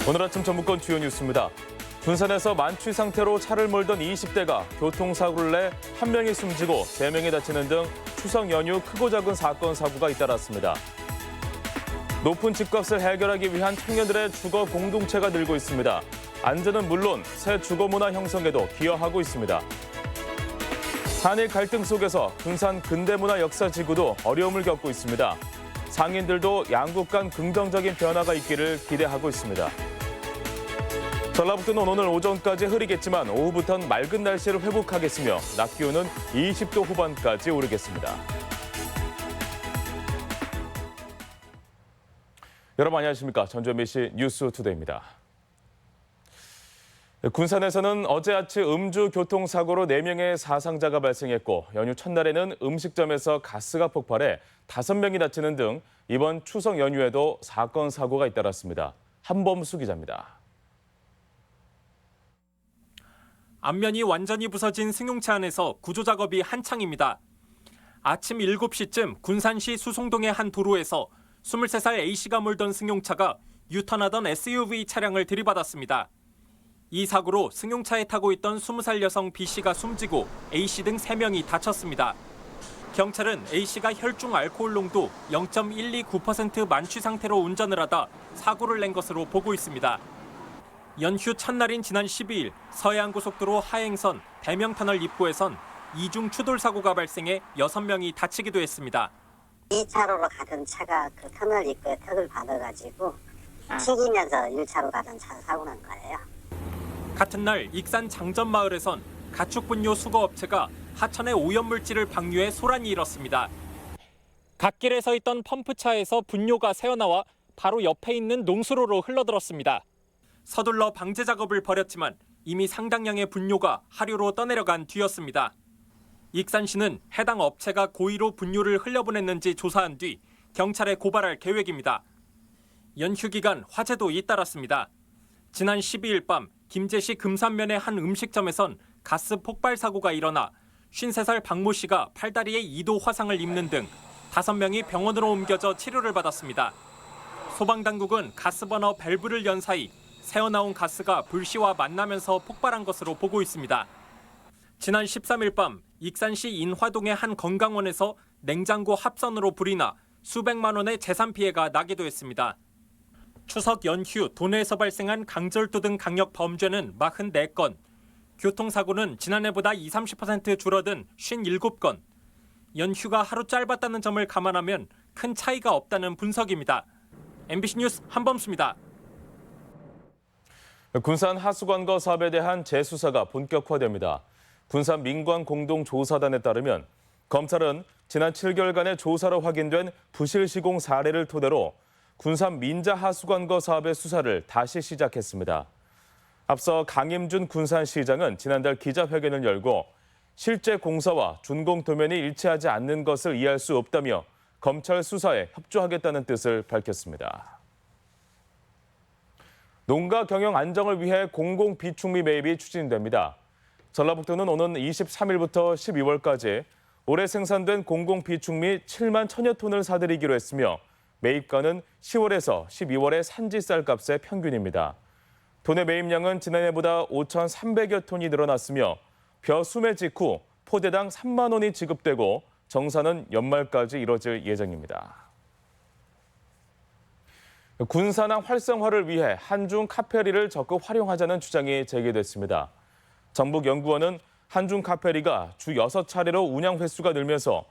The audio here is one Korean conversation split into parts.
오늘 아침 전북권 주요 뉴스입니다. 군산에서 만취 상태로 차를 몰던 20대가 교통사고를 내 한 명이 숨지고 3명이 다치는 등 추석 연휴 크고 작은 사건 사고가 잇따랐습니다. 높은 집값을 해결하기 위한 청년들의 주거 공동체가 늘고 있습니다. 안전은 물론 새 주거 문화 형성에도 기여하고 있습니다. 한일 갈등 속에서 군산 근대문화 역사지구도 어려움을 겪고 있습니다. 상인들도 양국 간 긍정적인 변화가 있기를 기대하고 있습니다. 전라북도는 오늘 오전까지 흐리겠지만 오후부터는 맑은 날씨를 회복하겠으며 낮 기온은 20도 후반까지 오르겠습니다. 여러분 안녕하십니까? 전주 MBC 뉴스투데이입니다. 군산에서는 어제 아침 음주 교통사고로 4명의 사상자가 발생했고 연휴 첫날에는 음식점에서 가스가 폭발해 5명이 다치는 등 이번 추석 연휴에도 사건 사고가 잇따랐습니다. 한범수 기자입니다. 앞면이 완전히 부서진 승용차 안에서 구조 작업이 한창입니다. 아침 7시쯤 군산시 수송동의 한 도로에서 23살 A씨가 몰던 승용차가 유턴하던 SUV 차량을 들이받았습니다. 이 사고로 승용차에 타고 있던 20살 여성 B씨가 숨지고 A씨 등 3명이 다쳤습니다. 경찰은 A씨가 혈중 알코올 농도 0.129% 만취 상태로 운전을 하다 사고를 낸 것으로 보고 있습니다. 연휴 첫날인 지난 12일 서해안고속도로 하행선 대명터널 입구에선 이중 추돌 사고가 발생해 6명이 다치기도 했습니다. 2차로로 가던 차가 그 터널 입구에 턱을 받아가지고 튀기면서 1차로 가던 차가 사고 난 거예요. 같은 날 익산 장전마을에선 가축분뇨 수거업체가 하천에 오염물질을 방류해 소란이 일었습니다. 갓길에 서 있던 펌프차에서 분뇨가 새어나와 바로 옆에 있는 농수로로 흘러들었습니다. 서둘러 방제 작업을 벌였지만 이미 상당량의 분뇨가 하류로 떠내려간 뒤였습니다. 익산시는 해당 업체가 고의로 분뇨를 흘려보냈는지 조사한 뒤 경찰에 고발할 계획입니다. 연휴 기간 화재도 잇따랐습니다. 지난 12일 밤 김제시 금산면의 한 음식점에선 가스 폭발 사고가 일어나 53살 박모 씨가 팔다리에 2도 화상을 입는 등 5명이 병원으로 옮겨져 치료를 받았습니다. 소방당국은 가스버너 밸브를 연 사이 새어나온 가스가 불씨와 만나면서 폭발한 것으로 보고 있습니다. 지난 13일 밤 익산시 인화동의 한 건강원에서 냉장고 합선으로 불이 나 수백만 원의 재산 피해가 나기도 했습니다. 추석 연휴 도내에서 발생한 강절도 등 강력 범죄는 44건, 교통사고는 지난해보다 20-30% 줄어든 57건, 연휴가 하루 짧았다는 점을 감안하면 큰 차이가 없다는 분석입니다. MBC 뉴스 한범수입니다. 군산 하수관거 사업에 대한 재수사가 본격화됩니다. 군산 민관공동조사단에 따르면 검찰은 지난 7개월간의 조사로 확인된 부실 시공 사례를 토대로 군산 민자 하수관거 사업의 수사를 다시 시작했습니다. 앞서 강임준 군산시장은 지난달 기자회견을 열고 실제 공사와 준공 도면이 일치하지 않는 것을 이해할 수 없다며 검찰 수사에 협조하겠다는 뜻을 밝혔습니다. 농가 경영 안정을 위해 공공 비축미 매입이 추진됩니다. 전라북도는 오는 23일부터 12월까지 올해 생산된 공공 비축미 7만 1천여 톤을 사들이기로 했으며 매입가는 10월에서 12월의 산지 쌀값의 평균입니다. 도내 매입량은 지난해보다 5,300여 톤이 늘어났으며 벼 수매 직후 포대당 3만 원이 지급되고 정산은 연말까지 이뤄질 예정입니다. 군산항 활성화를 위해 한중 카페리를 적극 활용하자는 주장이 제기됐습니다. 전북연구원은 한중 카페리가 주 6차례로 운영 횟수가 늘면서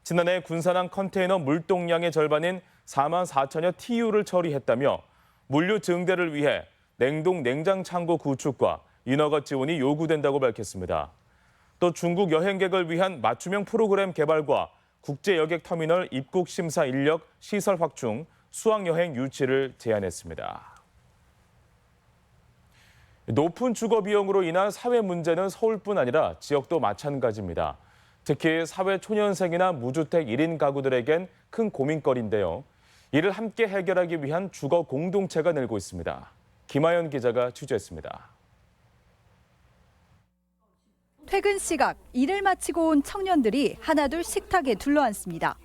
지난해 군산항 컨테이너 물동량의 절반인 4만 4천여 TU를 처리했다며 물류 증대를 위해 냉동 냉장 창고 구축과 인허가 지원이 요구된다고 밝혔습니다. 또 중국 여행객을 위한 맞춤형 프로그램 개발과 국제 여객 터미널 입국 심사 인력 시설 확충, 수학여행 유치를 제안했습니다. 높은 주거 비용으로 인한 사회 문제는 서울뿐 아니라 지역도 마찬가지입니다. 특히 사회 초년생이나 무주택 1인 가구들에겐 큰 고민거리인데요. 이를 함께 해결하기 위한 주거 공동체가 늘고 있습니다. 김하연 기자가 취재했습니다. 퇴근 시각 일을 마치고 온 청년들이 하나둘 식탁에 둘러앉습니다.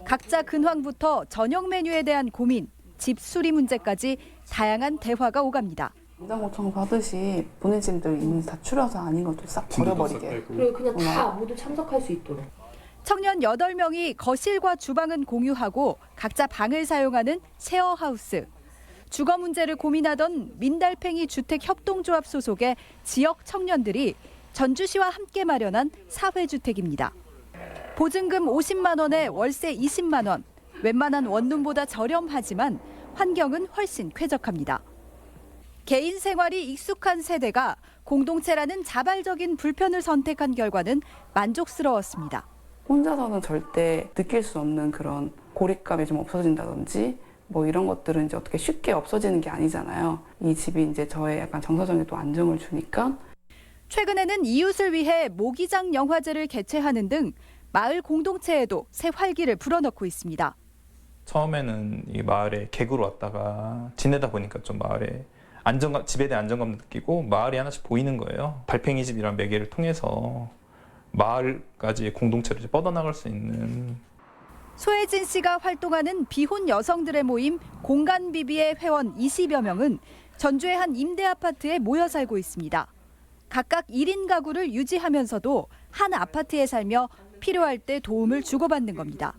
각자 근황부터 저녁 메뉴에 대한 고민, 집 수리 문제까지 다양한 대화가 오갑니다. 인장고청 받으시 보내신 분들 이미 다 추려서 아닌 것도 싹 버려버리게. 그리고 그냥 다 모두 참석할 수 있도록. 청년 8명이 거실과 주방은 공유하고 각자 방을 사용하는 쉐어하우스. 주거 문제를 고민하던 민달팽이 주택협동조합 소속의 지역 청년들이 전주시와 함께 마련한 사회주택입니다. 보증금 50만 원에 월세 20만 원. 웬만한 원룸보다 저렴하지만 환경은 훨씬 쾌적합니다. 개인 생활이 익숙한 세대가 공동체라는 자발적인 불편을 선택한 결과는 만족스러웠습니다. 혼자서는 절대 느낄 수 없는 그런 고립감이 좀 없어진다든지 뭐 이런 것들은 이제 어떻게 쉽게 없어지는 게 아니잖아요. 이 집이 이제 저의 약간 정서적인 또 안정을 주니까. 최근에는 이웃을 위해 모기장 영화제를 개최하는 등 마을 공동체에도 새 활기를 불어넣고 있습니다. 처음에는 이 마을에 개구로 왔다가 지내다 보니까 좀 마을에 집에 대한 안정감도 느끼고 마을이 하나씩 보이는 거예요. 달팽이 집이란 매개를 통해서 마을까지 공동체로 이제 뻗어나갈 수 있는. 소혜진 씨가 활동하는 비혼 여성들의 모임 공간비비의 회원 20여 명은 전주의 한 임대 아파트에 모여 살고 있습니다. 각각 1인 가구를 유지하면서도 한 아파트에 살며 필요할 때 도움을 주고받는 겁니다.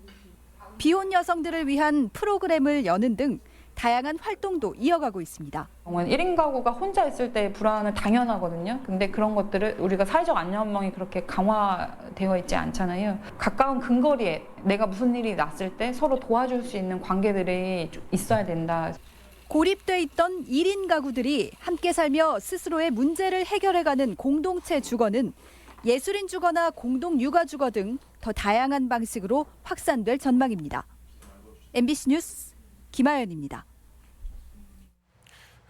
비혼 여성들을 위한 프로그램을 여는 등 다양한 활동도 이어가고 있습니다. 1인 가구가 혼자 있을 때 불안은 당연하거든요. 근데 그런 것들을 우리가 사회적 안전망이 그렇게 강화되어 있지 않잖아요. 가까운 근거리에 내가 무슨 일이 났을 때 서로 도와줄 수 있는 관계들이 있어야 된다. 고립돼 있던 1인 가구들이 함께 살며 스스로의 문제를 해결해가는 공동체 주거는 예술인 주거나 공동 육아 주거 등 더 다양한 방식으로 확산될 전망입니다. MBC 뉴스 김아연입니다.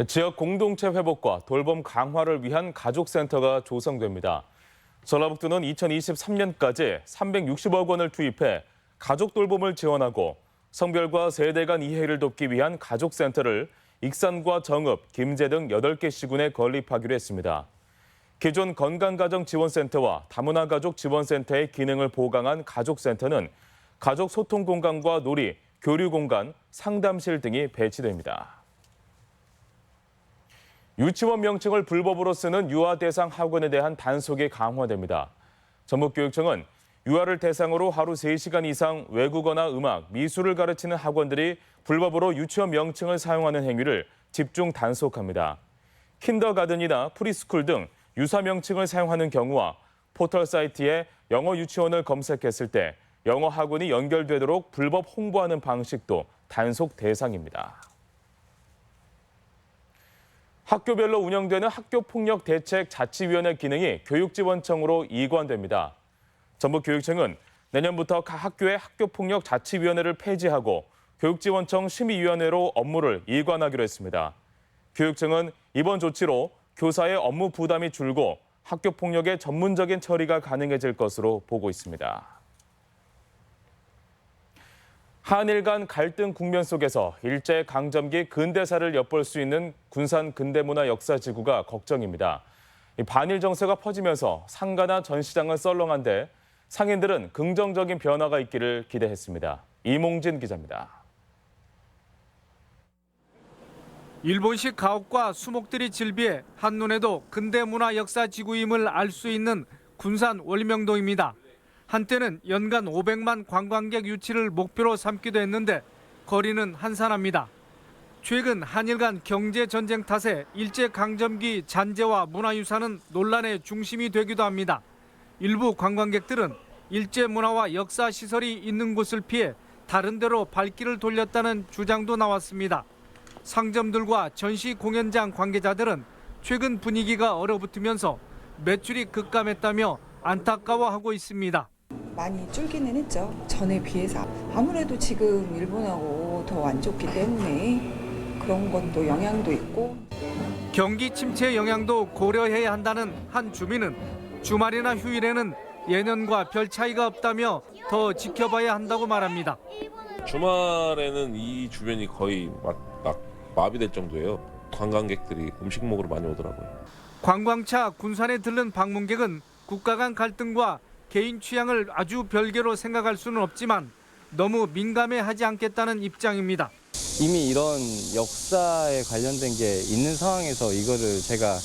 지역 공동체 회복과 돌봄 강화를 위한 가족센터가 조성됩니다. 전라북도는 2023년까지 360억 원을 투입해 가족 돌봄을 지원하고 성별과 세대 간 이해를 돕기 위한 가족센터를 익산과 정읍, 김제 등 8개 시군에 건립하기로 했습니다. 기존 건강가정지원센터와 다문화가족지원센터의 기능을 보강한 가족센터는 가족 소통 공간과 놀이, 교류 공간, 상담실 등이 배치됩니다. 유치원 명칭을 불법으로 쓰는 유아 대상 학원에 대한 단속이 강화됩니다. 전북교육청은 유아를 대상으로 하루 3시간 이상 외국어나 음악, 미술을 가르치는 학원들이 불법으로 유치원 명칭을 사용하는 행위를 집중 단속합니다. 킨더가든이나 프리스쿨 등 유사 명칭을 사용하는 경우와 포털 사이트에 영어 유치원을 검색했을 때 영어 학원이 연결되도록 불법 홍보하는 방식도 단속 대상입니다. 학교별로 운영되는 학교폭력대책자치위원회 기능이 교육지원청으로 이관됩니다. 전북교육청은 내년부터 각 학교의 학교폭력자치위원회를 폐지하고 교육지원청 심의위원회로 업무를 이관하기로 했습니다. 교육청은 이번 조치로 교사의 업무 부담이 줄고 학교폭력의 전문적인 처리가 가능해질 것으로 보고 있습니다. 한일 간 갈등 국면 속에서 일제강점기 근대사를 엿볼 수 있는 군산 근대문화 역사지구가 걱정입니다. 반일 정세가 퍼지면서 상가나 전시장은 썰렁한데 상인들은 긍정적인 변화가 있기를 기대했습니다. 이몽진 기자입니다. 일본식 가옥과 수목들이 질비해 한눈에도 근대문화 역사지구임을 알 수 있는 군산 월명동입니다. 한때는 연간 500만 관광객 유치를 목표로 삼기도 했는데 거리는 한산합니다. 최근 한일 간 경제전쟁 탓에 일제강점기 잔재와 문화유산은 논란의 중심이 되기도 합니다. 일부 관광객들은 일제 문화와 역사 시설이 있는 곳을 피해 다른 데로 발길을 돌렸다는 주장도 나왔습니다. 상점들과 전시 공연장 관계자들은 최근 분위기가 얼어붙으면서 매출이 급감했다며 안타까워하고 있습니다. 많이 줄기는 했죠. 전에 비해서. 아무래도 지금 일본하고 더 안 좋기 때문에 그런 것도 영향도 있고. 경기 침체 영향도 고려해야 한다는 한 주민은 주말이나 휴일에는 예년과 별 차이가 없다며 더 지켜봐야 한다고 말합니다. 주말에는 이 주변이 거의 막 마비될 정도예요. 관광객들이 음식 먹으러 많이 오더라고요. 관광차 군산에 들른 방문객은 국가 간 갈등과 개인 취향을 아주 별개로 생각할 수는 없지만 너무 민감해하지 않겠다는 입장입니다. 이미 이런 역사에 관련된 게 있는 상황에서 이거를 제가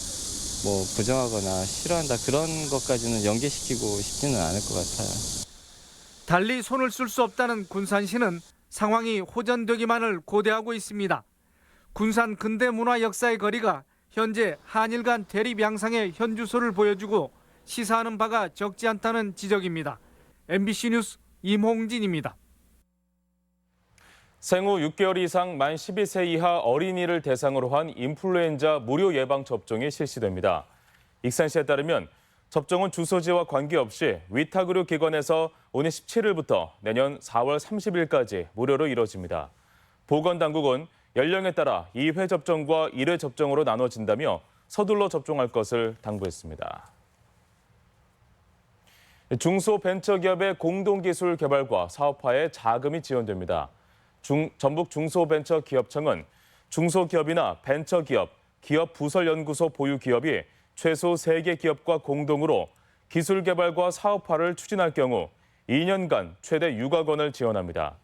뭐 부정하거나 싫어한다 그런 것까지는 연계시키고 싶지는 않을 것 같아요. 달리 손을 쓸 수 없다는 군산시는 상황이 호전되기만을 고대하고 있습니다. 군산 근대문화 역사의 거리가 현재 한일 간 대립 양상의 현주소를 보여주고 시사하는 바가 적지 않다는 지적입니다. MBC 뉴스 임홍진입니다. 생후 6개월 이상 만 12세 이하 어린이를 대상으로 한 인플루엔자 무료 예방 접종이 실시됩니다. 익산시에 따르면 접종은 주소지와 관계없이 위탁의료 기관에서 오는 17일부터 내년 4월 30일까지 무료로 이뤄집니다. 보건당국은 연령에 따라 2회 접종과 1회 접종으로 나눠진다며 서둘러 접종할 것을 당부했습니다. 중소벤처기업의 공동기술 개발과 사업화에 자금이 지원됩니다. 전북 중소벤처기업청은 중소기업이나 벤처기업, 기업부설연구소 보유기업이 최소 3개 기업과 공동으로 기술 개발과 사업화를 추진할 경우 2년간 최대 6억 원을 지원합니다.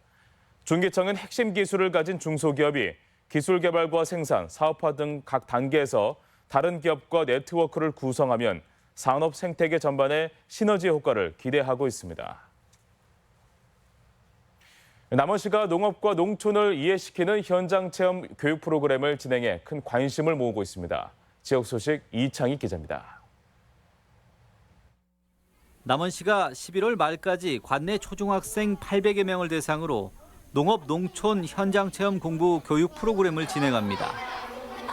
중기청은 핵심 기술을 가진 중소기업이 기술 개발과 생산, 사업화 등 각 단계에서 다른 기업과 네트워크를 구성하면 산업 생태계 전반에 시너지 효과를 기대하고 있습니다. 남원시가 농업과 농촌을 이해시키는 현장 체험 교육 프로그램을 진행해 큰 관심을 모으고 있습니다. 지역 소식 이창희 기자입니다. 남원시가 11월 말까지 관내 초중학생 800여 명을 대상으로 농업, 농촌 현장 체험 공부 교육 프로그램을 진행합니다.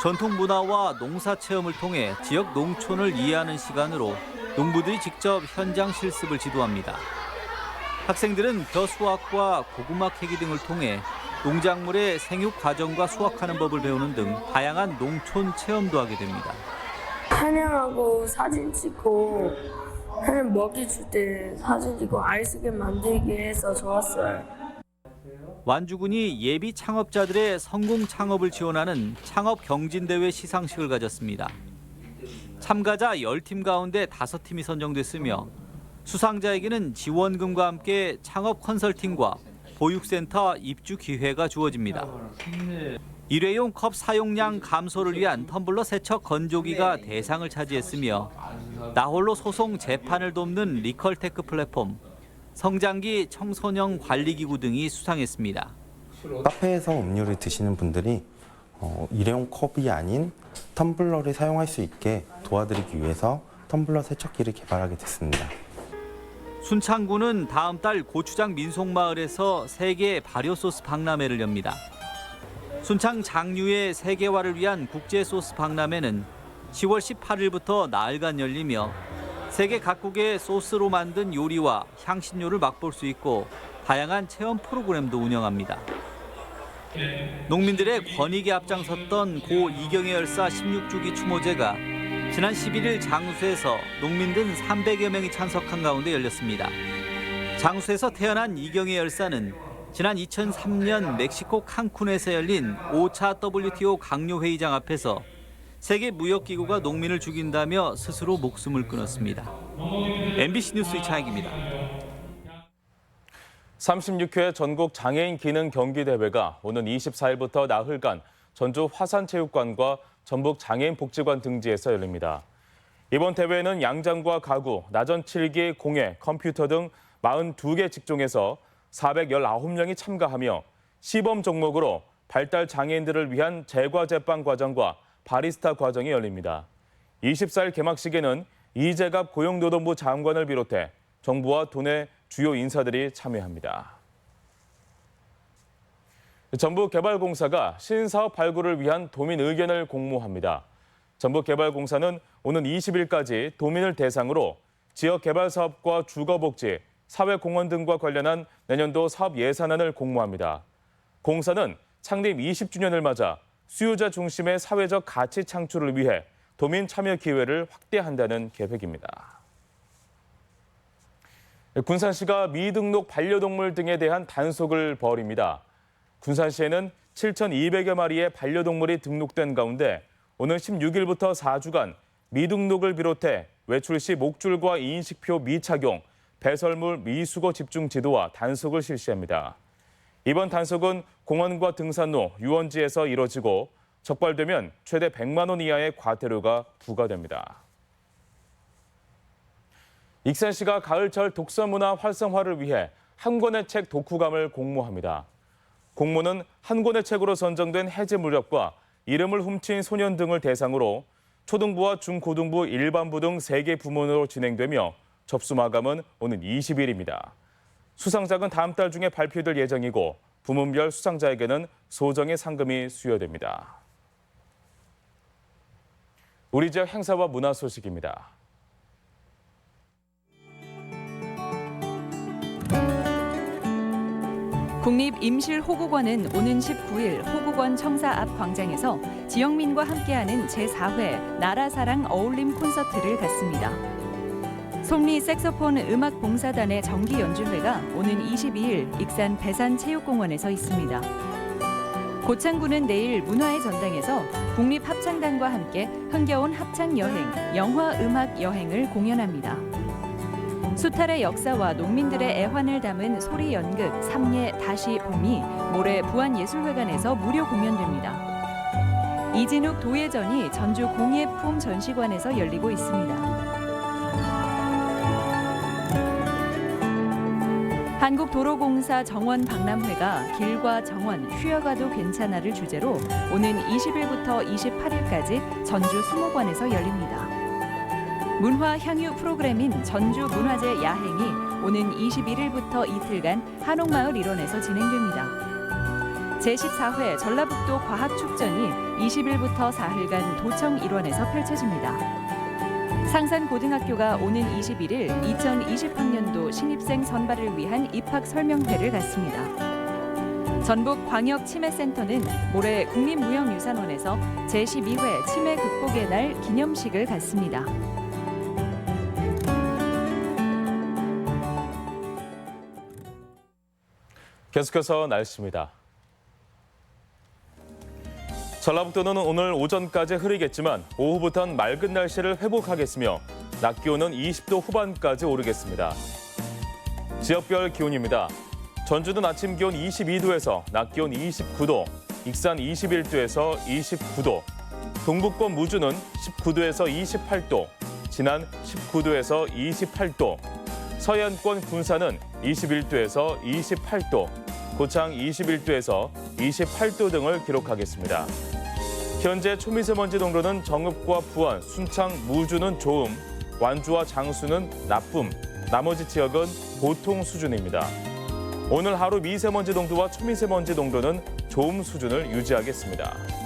전통 문화와 농사 체험을 통해 지역 농촌을 이해하는 시간으로 농부들이 직접 현장 실습을 지도합니다. 학생들은 벼 수확과 고구마 캐기 등을 통해 농작물의 생육 과정과 수확하는 법을 배우는 등 다양한 농촌 체험도 하게 됩니다. 한양하고 사진 찍고 한양 먹이 줄 때 사진 찍고 아이스크림 만들기 해서 좋았어요. 완주군이 예비 창업자들의 성공 창업을 지원하는 창업경진대회 시상식을 가졌습니다. 참가자 10팀 가운데 5팀이 선정됐으며 수상자에게는 지원금과 함께 창업 컨설팅과 보육센터 입주 기회가 주어집니다. 일회용 컵 사용량 감소를 위한 텀블러 세척 건조기가 대상을 차지했으며 나홀로 소송 재판을 돕는 리컬테크 플랫폼, 성장기 청소년 관리기구 등이 수상했습니다. 카페에서 음료를 드시는 분들이 일회용 컵이 아닌 텀블러를 사용할 수 있게 도와드리기 위해서 텀블러 세척기를 개발하게 됐습니다. 순창구는 다음 달 고추장 민속마을에서 세계 발효소스 박람회를 엽니다. 순창 장류의 세계화를 위한 국제소스 박람회는 10월 18일부터 나흘간 열리며 세계 각국의 소스로 만든 요리와 향신료를 맛볼 수 있고 다양한 체험 프로그램도 운영합니다. 농민들의 권익에 앞장섰던 고 이경혜 열사 16주기 추모제가 지난 11일 장수에서 농민 등 300여 명이 참석한 가운데 열렸습니다. 장수에서 태어난 이경혜 열사는 지난 2003년 멕시코 칸쿤에서 열린 5차 WTO 강요회의장 앞에서 세계무역기구가 농민을 죽인다며 스스로 목숨을 끊었습니다. MBC 뉴스 이창익입니다. 36회 전국 장애인 기능 경기 대회가 오는 24일부터 나흘간 전주 화산체육관과 전북 장애인 복지관 등지에서 열립니다. 이번 대회는 양장과 가구, 나전칠기, 공예, 컴퓨터 등 42개 직종에서 419명이 참가하며 시범 종목으로 발달 장애인들을 위한 제과-제빵 과정과 바리스타 과정이 열립니다. 24일 개막식에는 이재갑 고용노동부 장관을 비롯해 정부와 도내 주요 인사들이 참여합니다. 전북개발공사가 신사업 발굴을 위한 도민 의견을 공모합니다. 전북개발공사는 오는 20일까지 도민을 대상으로 지역 개발 사업과 주거복지, 사회공헌 등과 관련한 내년도 사업 예산안을 공모합니다. 공사는 창립 20주년을 맞아 수요자 중심의 사회적 가치 창출을 위해 도민 참여 기회를 확대한다는 계획입니다. 군산시가 미등록 반려동물 등에 대한 단속을 벌입니다. 군산시에는 7,200여 마리의 반려동물이 등록된 가운데 오는 16일부터 4주간 미등록을 비롯해 외출 시 목줄과 인식표 미착용, 배설물 미수거 집중 지도와 단속을 실시합니다. 이번 단속은 공원과 등산로, 유원지에서 이뤄지고 적발되면 최대 100만 원 이하의 과태료가 부과됩니다. 익산시가 가을철 독서문화 활성화를 위해 한 권의 책 독후감을 공모합니다. 공모는 한 권의 책으로 선정된 해제 무렵과 이름을 훔친 소년 등을 대상으로 초등부와 중고등부, 일반부 등 3개 부문으로 진행되며 접수 마감은 오는 20일입니다. 수상작은 다음 달 중에 발표될 예정이고 부문별 수상자에게는 소정의 상금이 수여됩니다. 우리 지역 행사와 문화 소식입니다. 국립임실호국원은 오는 19일 호국원 청사 앞 광장에서 지역민과 함께하는 제4회 나라사랑 어울림 콘서트를 갖습니다. 송리 색소폰 음악봉사단의 정기 연주회가 오는 22일 익산 배산체육공원에서 있습니다. 고창군은 내일 문화의 전당에서 국립합창단과 함께 흥겨운 합창여행, 영화음악여행을 공연합니다. 수탈의 역사와 농민들의 애환을 담은 소리 연극 삼예 다시 봄이 모레 부안예술회관에서 무료 공연됩니다. 이진욱 도예전이 전주 공예품 전시관에서 열리고 있습니다. 한국도로공사 정원 박람회가 길과 정원, 쉬어가도 괜찮아를 주제로 오는 20일부터 28일까지 전주 수목원에서 열립니다. 문화 향유 프로그램인 전주문화제 야행이 오는 21일부터 이틀간 한옥마을 일원에서 진행됩니다. 제14회 전라북도 과학축전이 20일부터 4일간 도청 일원에서 펼쳐집니다. 상산고등학교가 오는 21일 2020학년도 신입생 선발을 위한 입학 설명회를 갖습니다. 전북광역치매센터는 모레 국립무형유산원에서 제12회 치매 극복의 날 기념식을 갖습니다. 계속해서 날씨입니다. 전라북도는 오늘 오전까지 흐리겠지만 오후부터는 맑은 날씨를 회복하겠으며 낮 기온은 20도 후반까지 오르겠습니다. 지역별 기온입니다. 전주는 아침 기온 22도에서 낮 기온 29도, 익산 21도에서 29도, 동북권 무주는 19도에서 28도, 진안 19도에서 28도, 서해안권 군산은 21도에서 28도, 고창 21도에서 28도 등을 기록하겠습니다. 현재 초미세먼지 농도는 정읍과 부안, 순창, 무주는 좋음, 완주와 장수는 나쁨, 나머지 지역은 보통 수준입니다. 오늘 하루 미세먼지 농도와 초미세먼지 농도는 좋음 수준을 유지하겠습니다.